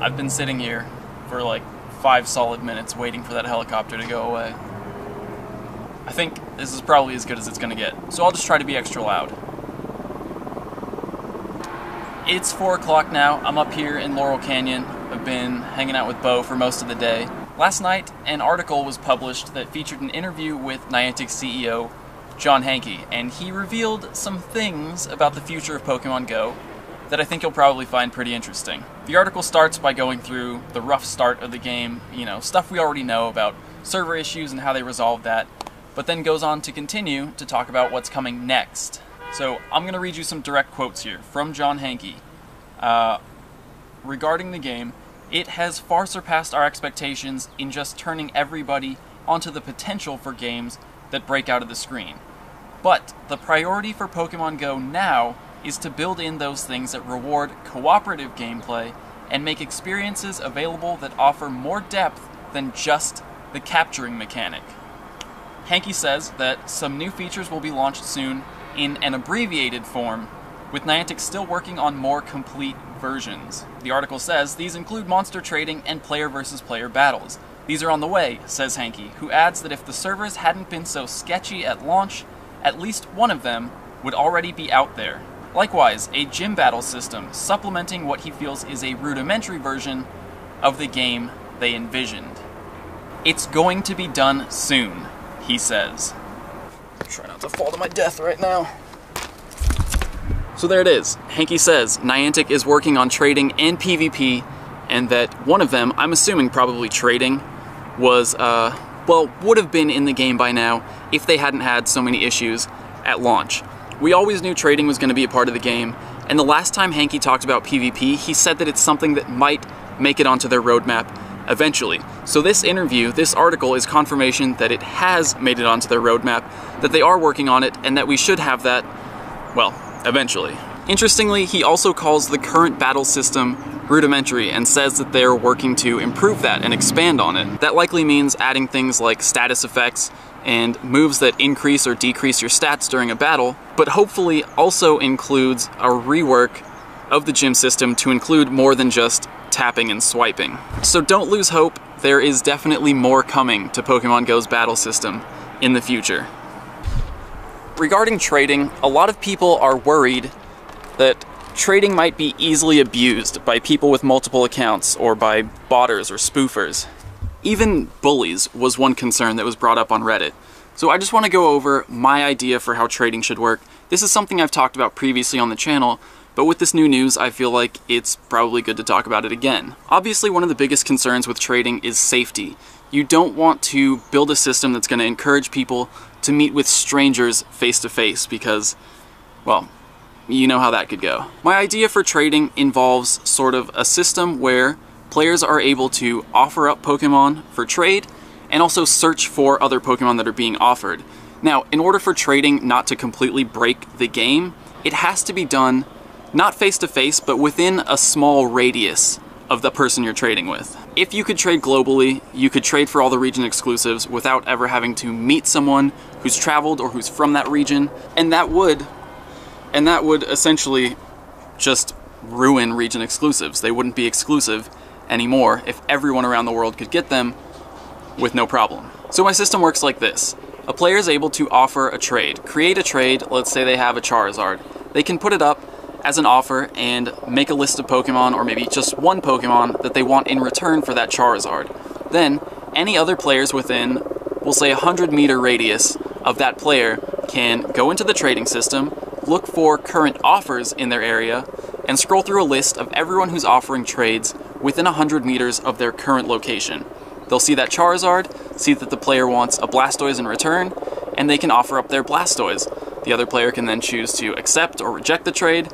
I've been sitting here for like 5 solid minutes waiting for that helicopter to go away. I think this is probably as good as it's gonna get, so I'll just try to be extra loud. It's 4 o'clock now. I'm up here in Laurel Canyon. I've been hanging out with Bo for most of the day. Last night, an article was published that featured an interview with Niantic CEO John Hanke, and he revealed some things about the future of Pokemon Go that I think you'll probably find pretty interesting. The article starts by going through the rough start of the game, stuff we already know about server issues and how they resolved that, but then goes on to continue to talk about what's coming next. So I'm going to read you some direct quotes here from John Hanke. Regarding the game, it has far surpassed our expectations in just turning everybody onto the potential for games that break out of the screen. But the priority for Pokemon Go now is to build in those things that reward cooperative gameplay and make experiences available that offer more depth than just the capturing mechanic. Hanke says that some new features will be launched soon in an abbreviated form, with Niantic still working on more complete versions. The article says these include monster trading and player versus player battles. These are on the way, says Hanke, who adds that if the servers hadn't been so sketchy at launch, at least one of them would already be out there. Likewise, a gym battle system, supplementing what he feels is a rudimentary version of the game they envisioned. It's going to be done soon, he says. Try not to fall to my death right now. So there it is. Hanke says Niantic is working on trading and PvP, and that one of them, I'm assuming probably trading, was, would have been in the game by now if they hadn't had so many issues at launch. We always knew trading was going to be a part of the game, and the last time Hanke talked about PvP, he said that it's something that might make it onto their roadmap eventually. So this interview, this article, is confirmation that it has made it onto their roadmap, that they are working on it, and that we should have that, well, eventually. Interestingly, he also calls the current battle system rudimentary and says that they're working to improve that and expand on it. That likely means adding things like status effects and moves that increase or decrease your stats during a battle, but hopefully also includes a rework of the gym system to include more than just tapping and swiping. So don't lose hope, there is definitely more coming to Pokemon Go's battle system in the future. Regarding trading, a lot of people are worried that trading might be easily abused by people with multiple accounts or by botters or spoofers. Even bullies was one concern that was brought up on Reddit. So I just want to go over my idea for how trading should work. This is something I've talked about previously on the channel, but with this new news, I feel like it's probably good to talk about it again. Obviously, one of the biggest concerns with trading is safety. You don't want to build a system that's going to encourage people to meet with strangers face to face because, well, you know how that could go. My idea for trading involves sort of a system where players are able to offer up Pokemon for trade and also search for other Pokemon that are being offered. Now, in order for trading not to completely break the game, it has to be done not face to face, but within a small radius of the person you're trading with. If you could trade globally, you could trade for all the region exclusives without ever having to meet someone who's traveled or who's from that region, and that would essentially just ruin region exclusives. They wouldn't be exclusive anymore if everyone around the world could get them with no problem. So my system works like this. A player is able to offer a trade. Create a trade, let's say they have a Charizard. They can put it up as an offer and make a list of Pokemon, or maybe just one Pokemon that they want in return for that Charizard. Then, any other players within, we'll say 100-meter radius of that player can go into the trading system, look for current offers in their area, and scroll through a list of everyone who's offering trades within 100 meters of their current location. They'll see that Charizard, see that the player wants a Blastoise in return, and they can offer up their Blastoise. The other player can then choose to accept or reject the trade,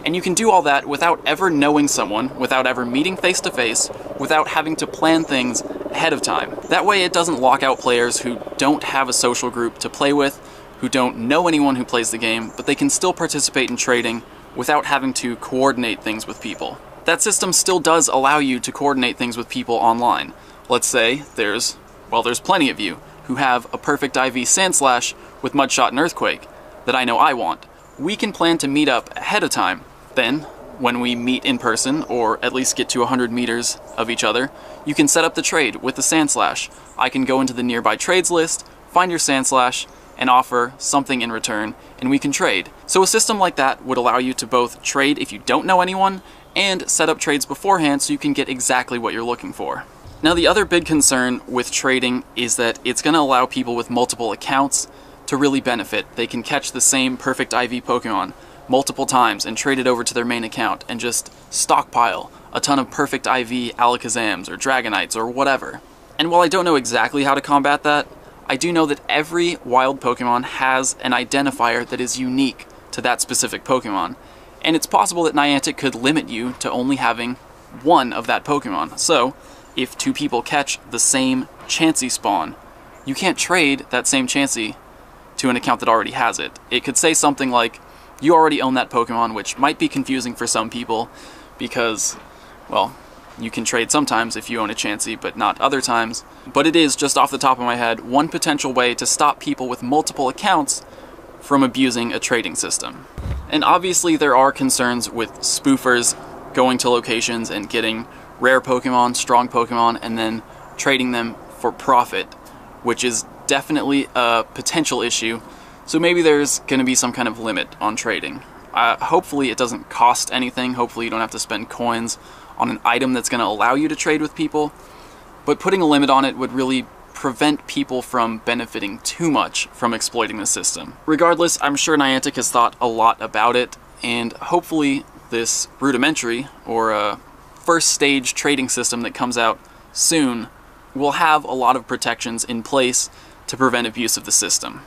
and you can do all that without ever knowing someone, without ever meeting face to face, without having to plan things ahead of time. That way it doesn't lock out players who don't have a social group to play with, who don't know anyone who plays the game, but they can still participate in trading without having to coordinate things with people. That system still does allow you to coordinate things with people online. Let's say there's plenty of you who have a perfect IV Sandslash with Mudshot and Earthquake that I know I want. We can plan to meet up ahead of time. Then when we meet in person, or at least get to 100 meters of each other, you can set up the trade with the Sandslash. I can go into the nearby trades list, find your Sandslash, and offer something in return, and we can trade. So a system like that would allow you to both trade if you don't know anyone, and set up trades beforehand so you can get exactly what you're looking for. Now the other big concern with trading is that it's going to allow people with multiple accounts to really benefit. They can catch the same perfect IV Pokemon multiple times and trade it over to their main account and just stockpile a ton of perfect IV Alakazams or Dragonites or whatever. And while I don't know exactly how to combat that, I do know that every wild Pokemon has an identifier that is unique to that specific Pokemon. And it's possible that Niantic could limit you to only having one of that Pokemon. So, if two people catch the same Chansey spawn, you can't trade that same Chansey to an account that already has it. It could say something like, you already own that Pokemon, which might be confusing for some people because, well, you can trade sometimes if you own a Chansey, but not other times. But it is, just off the top of my head, one potential way to stop people with multiple accounts from abusing a trading system. And obviously there are concerns with spoofers going to locations and getting rare Pokemon, strong Pokemon, and then trading them for profit, which is definitely a potential issue. So maybe there's going to be some kind of limit on trading. Hopefully it doesn't cost anything. Hopefully you don't have to spend coins on an item that's going to allow you to trade with people. But putting a limit on it would really prevent people from benefiting too much from exploiting the system. Regardless, I'm sure Niantic has thought a lot about it, and hopefully this rudimentary or first stage trading system that comes out soon will have a lot of protections in place to prevent abuse of the system.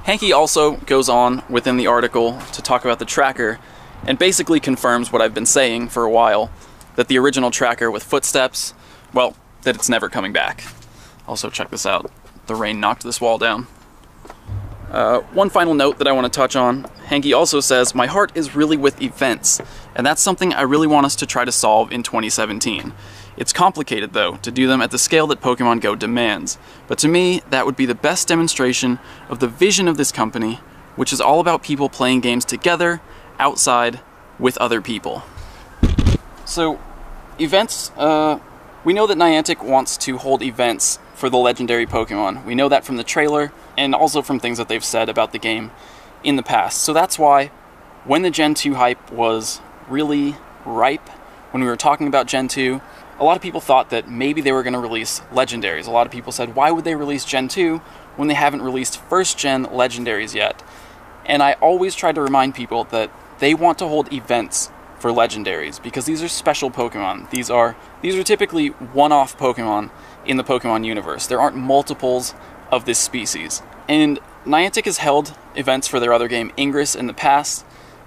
Hanky also goes on within the article to talk about the tracker and basically confirms what I've been saying for a while, that the original tracker with footsteps, well, that it's never coming back. Also, check this out. The rain knocked this wall down. One final note that I want to touch on. Hanky also says, my heart is really with events, and that's something I really want us to try to solve in 2017. It's complicated, though, to do them at the scale that Pokemon Go demands, but to me, that would be the best demonstration of the vision of this company, which is all about people playing games together, outside, with other people. So, events, we know that Niantic wants to hold events for the legendary Pokemon. We know that from the trailer, and also from things that they've said about the game in the past. So that's why, when the Gen 2 hype was really ripe, when we were talking about Gen 2, a lot of people thought that maybe they were going to release legendaries. A lot of people said, why would they release Gen 2 when they haven't released first-gen legendaries yet? And I always try to remind people that they want to hold events for legendaries, because these are special Pokemon. These are typically one-off Pokemon in the Pokemon universe. There aren't multiples of this species. And Niantic has held events for their other game, Ingress, in the past,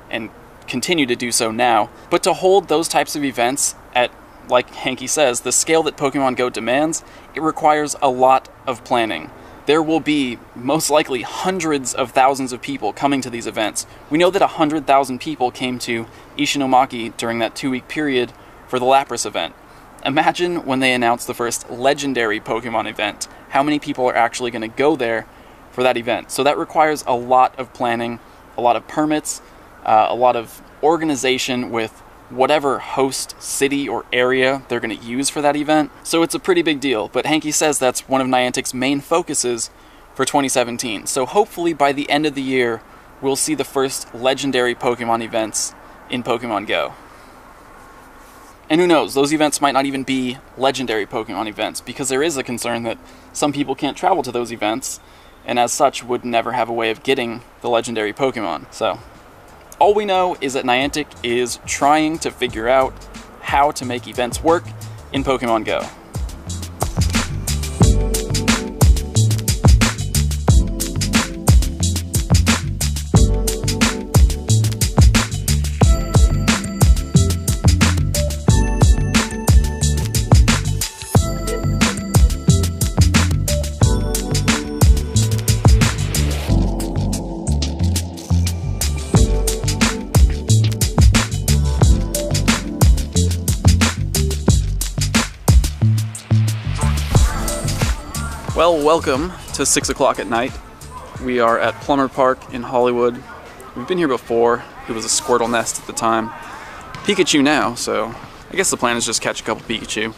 and continue to do so now. But to hold those types of events at, like Hanky says, the scale that Pokemon Go demands, it requires a lot of planning. There will be, most likely, hundreds of thousands of people coming to these events. We know that 100,000 people came to Ishinomaki during that 2-week period for the Lapras event. Imagine when they announce the first legendary Pokemon event, how many people are actually going to go there for that event. So that requires a lot of planning, a lot of permits, a lot of organization with whatever host city or area they're going to use for that event. So it's a pretty big deal, but Hanky says that's one of Niantic's main focuses for 2017. So hopefully by the end of the year, we'll see the first legendary Pokemon events in Pokemon Go. And who knows, those events might not even be legendary Pokemon events, because there is a concern that some people can't travel to those events, and as such would never have a way of getting the legendary Pokemon. So all we know is that Niantic is trying to figure out how to make events work in Pokemon Go. Well, welcome to 6 o'clock at night. We are at Plumber Park in Hollywood. We've been here before. It was a Squirtle nest at the time. Pikachu now, so I guess the plan is just catch a couple Pikachu.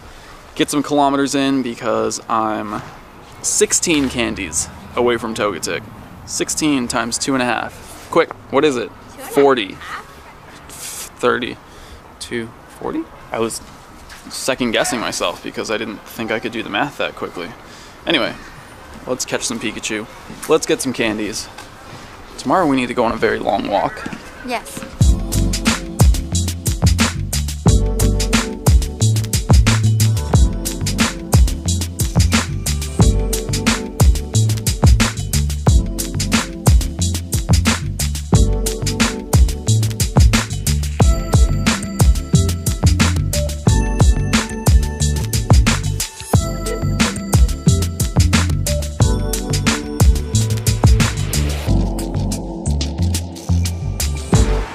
Get some kilometers in because I'm 16 candies away from Togetic. 16 times 2.5. Quick, what is it? 40. 30. 240? I was second guessing myself because I didn't think I could do the math that quickly. Anyway, let's catch some Pikachu. Let's get some candies. Tomorrow we need to go on a very long walk. Yes.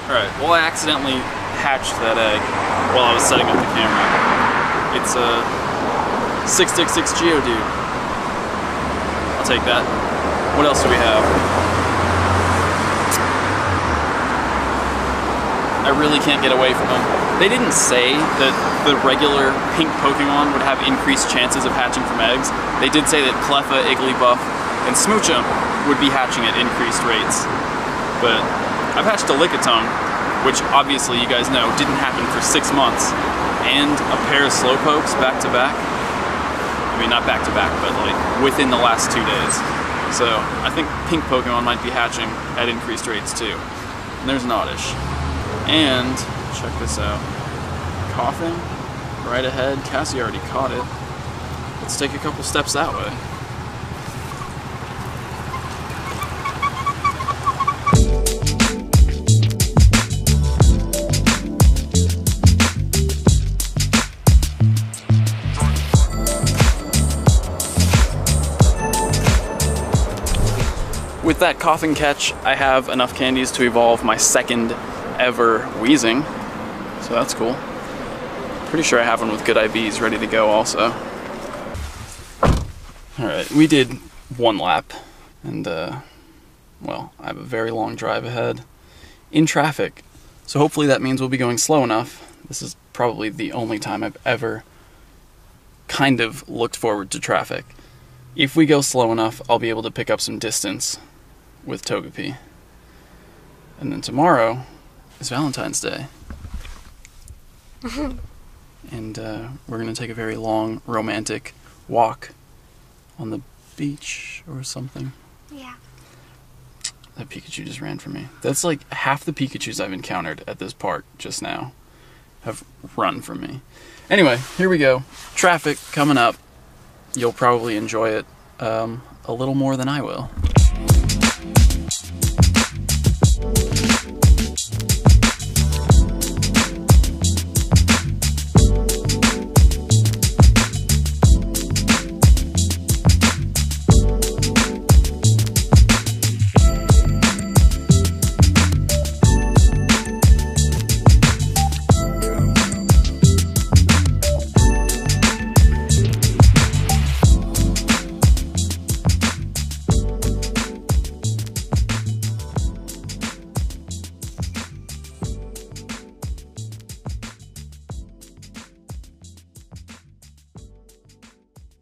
Alright, well I accidentally hatched that egg while I was setting up the camera. It's a 666 Geodude. I'll take that. What else do we have? I really can't get away from them. They didn't say that the regular pink Pokemon would have increased chances of hatching from eggs. They did say that Cleffa, Igglybuff, and Smoochum would be hatching at increased rates. But I've hatched a Lickitung, which obviously you guys know didn't happen for 6 months, and a pair of Slowpokes back to back. I mean, not back to back, but like within the last 2 days. So I think pink Pokemon might be hatching at increased rates too. And there's an Oddish. And check this out. Coughing right ahead. Cassie already caught it. Let's take a couple steps that way. With that coughing catch, I have enough candies to evolve my second ever Weezing, so that's cool. Pretty sure I have one with good IVs ready to go also. Alright, we did 1 lap, and well, I have a very long drive ahead in traffic, so hopefully that means we'll be going slow enough. This is probably the only time I've ever kind of looked forward to traffic. If we go slow enough, I'll be able to pick up some distance with Togepi. And then tomorrow is Valentine's Day. And we're going to take a very long, romantic walk on the beach or something. Yeah. That Pikachu just ran from me. That's like half the Pikachus I've encountered at this park just now have run from me. Anyway, here we go. Traffic coming up. You'll probably enjoy it a little more than I will.